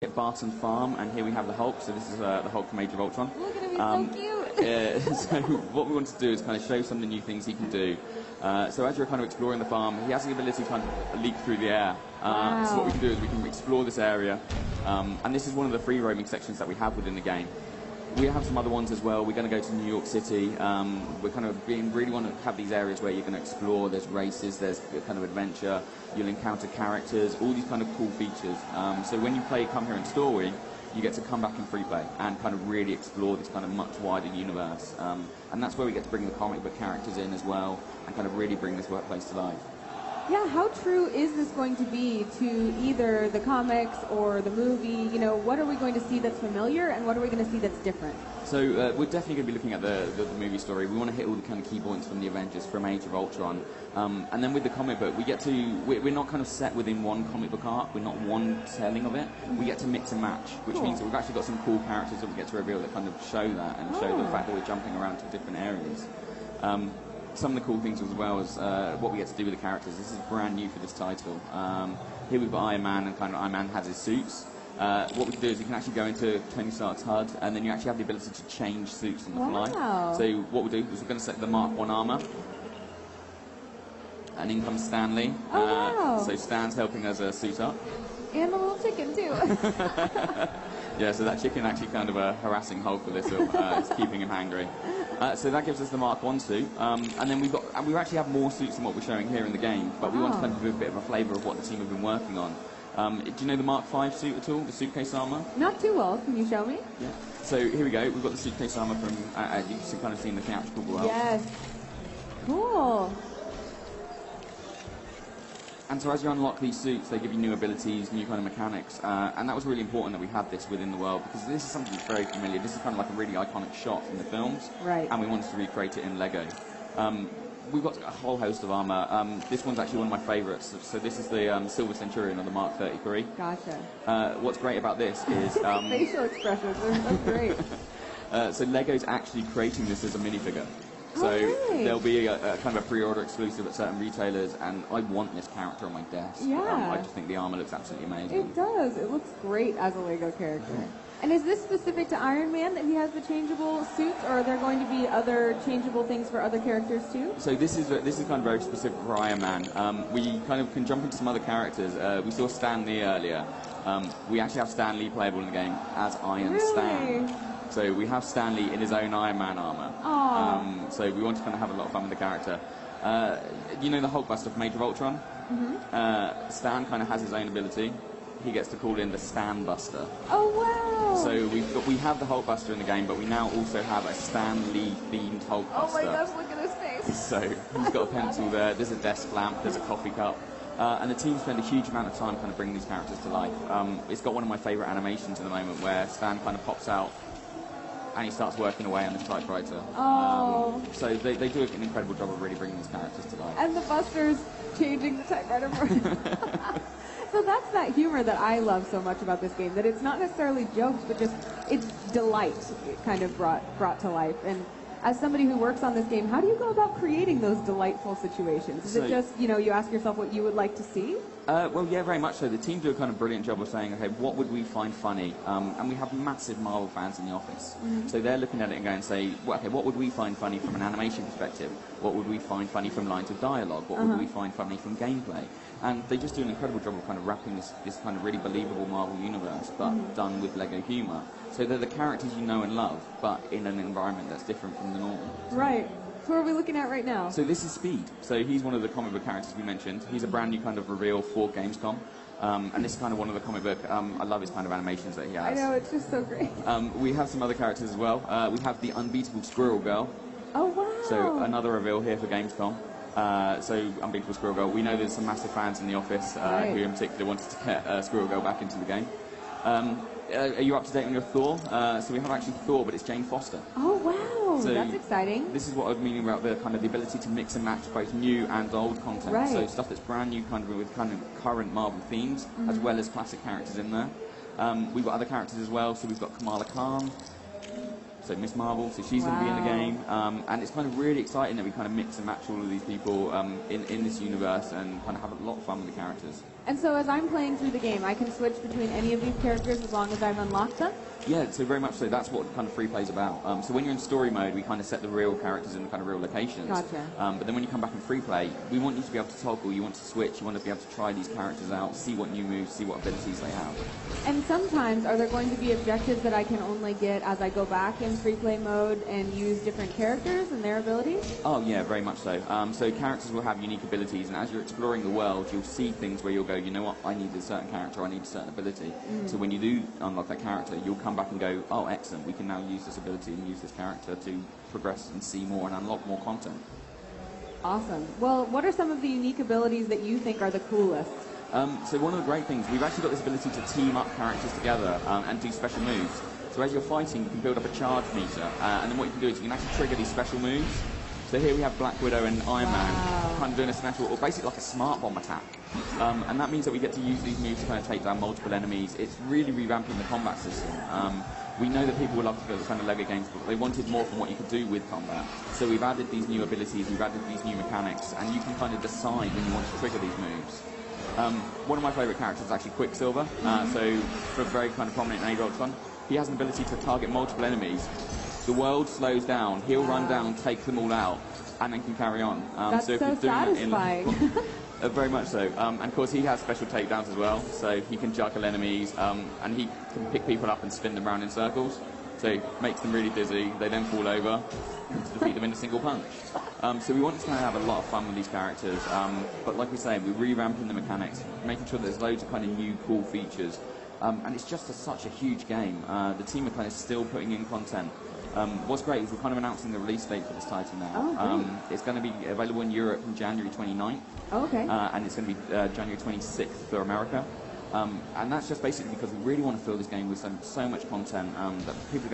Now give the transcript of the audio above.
At Barton Farm, and here we have the Hulk. So this is the Hulk from Age of Ultron. Look at him, he's so cute. So what we want to do is kind of show some of the new things he can do. So as you're kind of exploring the farm, he has the ability to kind of leap through the air. Wow. So what we can do is we can explore this area, and this is one of the free roaming sections that we have within the game. We have some other ones as well. We're going to go to New York City. We're kind of really want to have these areas where you're going to explore. There's races, there's kind of adventure. You'll encounter characters, all these kind of cool features. So when you come here in story, you get to come back in free play and kind of really explore this kind of much wider universe. And that's where we get to bring the comic book characters in as well and kind of really bring this workplace to life. Yeah, how true is this going to be to either the comics or the movie? You know, what are we going to see that's familiar and what are we going to see that's different? So we're definitely going to be looking at the movie story. We want to hit all the kind of key points from the Avengers, from Age of Ultron. And then with the comic book, we're not kind of set within one comic book arc. We're not one telling of it. We get to mix and match, which means that we've actually got some cool characters that we get to reveal that kind of show that and show the fact that we're jumping around to different areas. Some of the cool things as well is what we get to do with the characters. This is brand new for this title. Here we've got Iron Man, and kind of Iron Man has his suits. What we can do is you can actually go into Tony Stark's HUD, and then you actually have the ability to change suits on the fly. So what we'll do is we're going to set the Mark 1 armor, and in comes Stanley. So Stan's helping us suit up. And the little chicken too. Yeah, so that chicken actually kind of harassing Hulk a little. It's keeping him hangry. So that gives us the Mark 1 suit, and then we actually have more suits than what we're showing here in the game, but we want to kind of give a bit of a flavour of what the team have been working on. Do you know the Mark 5 suit at all, the suitcase armour? Not too well. Can you show me? Yeah. So here we go. We've got the suitcase armour from, you can kind of see in the theatrical world. Yes. Cool. And so as you unlock these suits, they give you new abilities, new kind of mechanics, and that was really important that we had this within the world, because this is something that's very familiar. This is kind of like a really iconic shot from the films, and we wanted to recreate it in Lego. We've got a whole host of armour. This one's actually one of my favourites. So this is the Silver Centurion on the Mark 33. Gotcha. What's great about this is... facial expressions, they're great. So Lego's actually creating this as a minifigure. So there'll be a kind of a pre-order exclusive at certain retailers, and I want this character on my desk. Yeah. I just think the armour looks absolutely amazing. It does. It looks great as a Lego character. And is this specific to Iron Man, that he has the changeable suits, or are there going to be other changeable things for other characters too? So this is kind of very specific for Iron Man. We kind of can jump into some other characters. We saw Stan Lee earlier. We actually have Stan Lee playable in the game as Iron Stan. So we have Stan Lee in his own Iron Man armour. So we want to kind of have a lot of fun with the character. You know the Hulkbuster from Age of Ultron? Stan kind of has his own ability. He gets to call in the Stan Buster. Oh, wow! So we have the Hulkbuster in the game, but we now also have a Stan Lee themed Hulkbuster. Oh my gosh, look at his face! So he's got a pencil there, there's a desk lamp, there's a coffee cup. And the team spend a huge amount of time kind of bringing these characters to life. It's got one of my favourite animations at the moment where Stan kind of pops out and he starts working away on the typewriter. So they do an incredible job of really bringing these characters to life. And the Buster's changing the typewriter for him. So that's that humor that I love so much about this game, that it's not necessarily jokes, but just it's delight kind of brought to life. And as somebody who works on this game, how do you go about creating those delightful situations? Is it just, you know, you ask yourself what you would like to see? Well, yeah, very much so. The team do a kind of brilliant job of saying, okay, what would we find funny? And we have massive Marvel fans in the office. So they're looking at it and going and say, well, okay, what would we find funny from an animation perspective? What would we find funny from lines of dialogue? What would we find funny from gameplay? And they just do an incredible job of kind of wrapping this kind of really believable Marvel universe, but done with Lego humour. So they're the characters you know and love, but in an environment that's different from the normal. Right. So what are we looking at right now? So this is Speed. So he's one of the comic book characters we mentioned. He's a brand new kind of reveal for Gamescom. And this is kind of one of the comic book, I love his kind of animations that he has. I know, it's just so great. We have some other characters as well. We have the unbeatable Squirrel Girl. Oh, wow. So another reveal here for Gamescom. So Unbeatable Squirrel Girl. We know there's some massive fans in the office who in particular wanted to get Squirrel Girl back into the game. Are you up to date on your Thor? So we have actually Thor, but it's Jane Foster. Oh, wow. So that's exciting. This is what I was meaning about the kind of the ability to mix and match both new and old content. So stuff that's brand new kind of with kind of current Marvel themes, as well as classic characters in there. We've got other characters as well. So we've got Kamala Khan. so Miss Marvel, so she's going to be in the game, and it's kind of really exciting that we kind of mix and match all of these people in this universe and kind of have a lot of fun with the characters. And so as I'm playing through the game, I can switch between any of these characters as long as I've unlocked them? Yeah, so very much so. That's what kind of free play is about. So when you're in story mode, we kind of set the real characters in the kind of real locations. Gotcha. But then when you come back in free play, we want you to be able to toggle, you want to switch, you want to be able to try these characters out, see what new moves, see what abilities they have. And sometimes, are there going to be objectives that I can only get as I go back in free play mode and use different characters and their abilities? Oh yeah, very much so. So characters will have unique abilities, and as you're exploring the world, you'll see things where you'll go, you know what, I need a certain character, I need a certain ability. So when you do unlock that character, you'll come back and go, oh excellent, we can now use this ability and use this character to progress and see more and unlock more content. Awesome. Well, what are some of the unique abilities that you think are the coolest? So one of the great things, we've actually got this ability to team up characters together and do special moves. So as you're fighting, you can build up a charge meter, and then what you can do is you can actually trigger these special moves. So here we have Black Widow and Iron Man kind of doing a special, or basically like a smart bomb attack. And that means that we get to use these moves to kind of take down multiple enemies. It's really revamping the combat system. We know that people would love to build this kind of LEGO games, but they wanted more from what you could do with combat. So we've added these new abilities, we've added these new mechanics, and you can kind of decide when you want to trigger these moves. One of my favourite characters is actually Quicksilver. So for a very kind of prominent in Age of Ultron, he has an ability to target multiple enemies. The world slows down, he'll run down, take them all out, and then can carry on. That's so if so you're doing satisfying. very much so. And of course he has special takedowns as well, so he can juggle enemies, and he can pick people up and spin them around in circles. So it makes them really dizzy, they then fall over to defeat them in a single punch. So we want to kind of have a lot of fun with these characters, but like we say, we're revamping the mechanics, making sure there's loads of kind of new cool features. And it's just such a huge game. The team are kind of still putting in content. What's great is we're kind of announcing the release date for this title now. Oh, it's going to be available in Europe from January 29th. Oh, okay. And it's going to be January 26th for America. And that's just basically because we really want to fill this game with so much content that people are